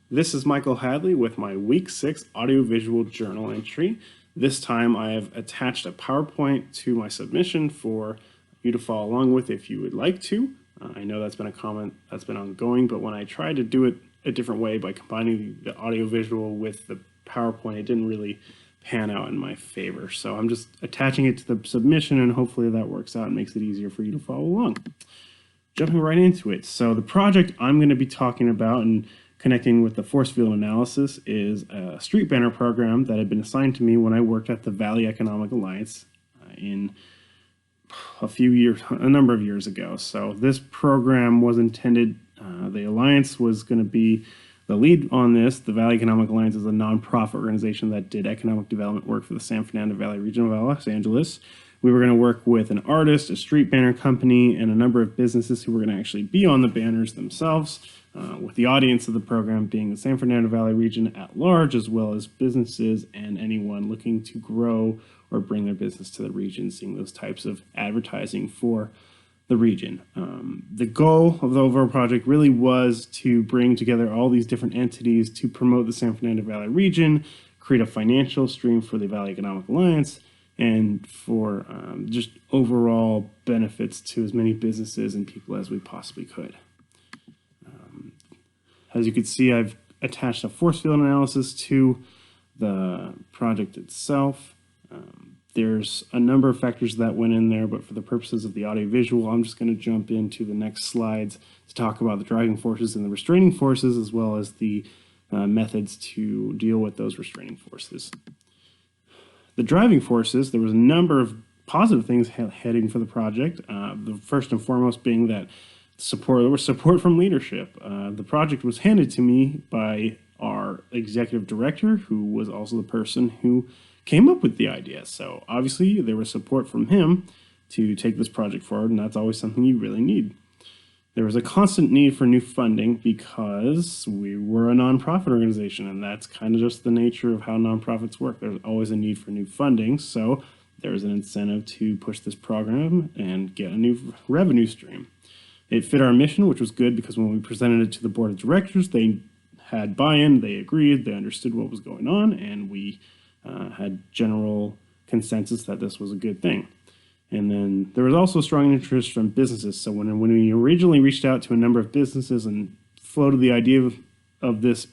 This is Michael Hadley with my Week 6 audiovisual journal entry. This time I have attached a PowerPoint to my submission for you to follow along with if you would like to. I know that's been a comment that's been ongoing, but when I tried to do it a different way by combining the audiovisual with the PowerPoint, it didn't really pan out in my favor. So I'm just attaching it to the submission, and hopefully that works out and makes it easier for you to follow along. Jumping right into it. So the project I'm going to be talking about and connecting with the force field analysis is a street banner program that had been assigned to me when I worked at the Valley Economic Alliance in a number of years ago. So this program was intended, the Alliance was going to be the lead on this. The Valley Economic Alliance is a nonprofit organization that did economic development work for the San Fernando Valley region of Los Angeles. We were going to work with an artist, a street banner company, and a number of businesses who were going to actually be on the banners themselves, with the audience of the program being the San Fernando Valley region at large, as well as businesses and anyone looking to grow or bring their business to the region, seeing those types of advertising for the region. The goal of the overall project really was to bring together all these different entities to promote the San Fernando Valley region, create a financial stream for the Valley Economic Alliance, and for just overall benefits to as many businesses and people as we possibly could. As you can see, I've attached a force field analysis to the project itself. There's a number of factors that went in there, but for the purposes of the audiovisual, I'm just going to jump into the next slides to talk about the driving forces and the restraining forces, as well as the methods to deal with those restraining forces. The driving forces, there was a number of positive things heading for the project. The first and foremost being that there was support from leadership. The project was handed to me by our executive director, who was also the person who came up with the idea. So obviously there was support from him to take this project forward, and that's always something you really need. There was a constant need for new funding because we were a nonprofit organization, and that's kind of just the nature of how nonprofits work. There's always a need for new funding, so there's an incentive to push this program and get a new revenue stream. It fit our mission, which was good because when we presented it to the board of directors, they had buy-in, they agreed, they understood what was going on, and we had general consensus that this was a good thing. And then there was also strong interest from businesses. So when we originally reached out to a number of businesses and floated the idea of this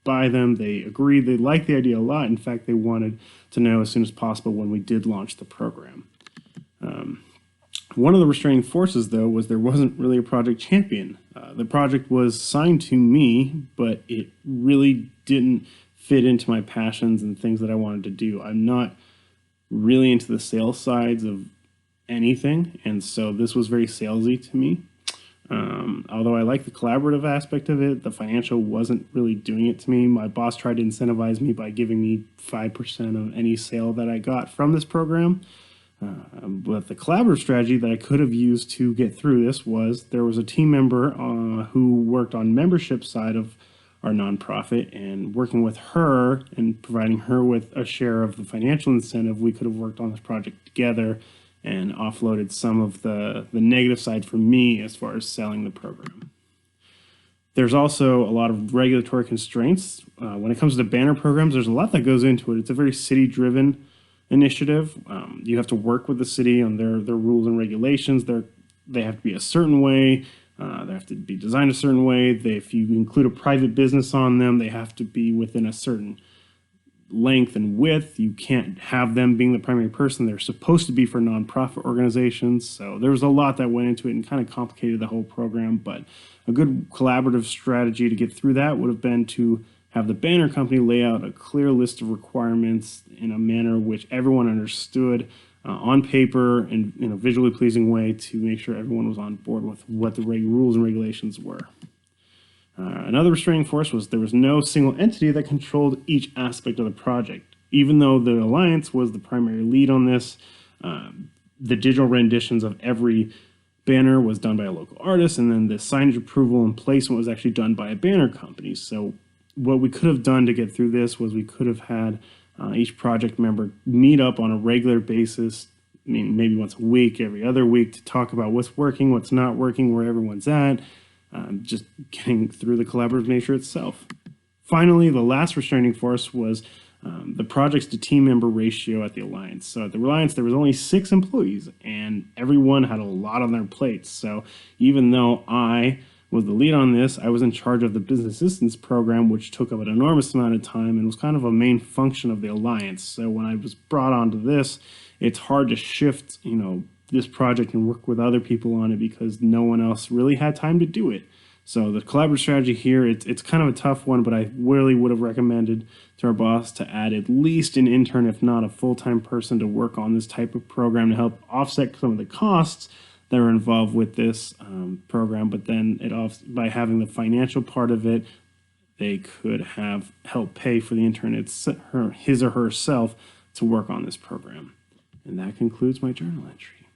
by them, they agreed. They liked the idea a lot. In fact, they wanted to know as soon as possible when we did launch the program. One of the restraining forces, though, was there wasn't really a project champion. The project was assigned to me, but it really didn't fit into my passions and things that I wanted to do. I'm not really into the sales sides of anything, and so this was very salesy to me. Although I like the collaborative aspect of it, the financial wasn't really doing it to me. My boss tried to incentivize me by giving me 5% of any sale that I got from this program. But the collaborative strategy that I could have used to get through this was there was a team member who worked on membership side of our nonprofit, and working with her and providing her with a share of the financial incentive, we could have worked on this project together and offloaded some of the negative side for me as far as selling the program. There's also a lot of regulatory constraints. When it comes to banner programs, there's a lot that goes into it. It's a very city-driven initiative. You have to work with the city on their rules and regulations. They have to be a certain way. They have to be designed a certain way. If you include a private business on them, they have to be within a certain length and width. You can't have them being the primary person. They're supposed to be for nonprofit organizations. So there was a lot that went into it and kind of complicated the whole program. But a good collaborative strategy to get through that would have been to have the banner company lay out a clear list of requirements in a manner which everyone understood on paper and in a visually pleasing way to make sure everyone was on board with what the rules and regulations were. Another restraining force was there was no single entity that controlled each aspect of the project. Even though the Alliance was the primary lead on this, the digital renditions of every banner was done by a local artist, and then the signage approval and placement was actually done by a banner company. So what we could have done to get through this was we could have had each project member meet up on a regular basis, I mean, maybe once a week, every other week, to talk about what's working, what's not working, where everyone's at, just getting through the collaborative nature itself. Finally, the last restraining force was the project's to team member ratio at the Alliance. So at the Alliance, there was only 6 employees, and everyone had a lot on their plates. So even though I was the lead on this, I was in charge of the business assistance program, which took up an enormous amount of time and was kind of a main function of the Alliance. So when I was brought onto this, it's hard to shift, this project and work with other people on it because no one else really had time to do it. So the collaborative strategy here, it's kind of a tough one, but I really would have recommended to our boss to add at least an intern, if not a full-time person, to work on this type of program to help offset some of the costs that are involved with this program. But then by having the financial part of it, they could have help pay for the intern, his or herself, to work on this program. And that concludes my journal entry.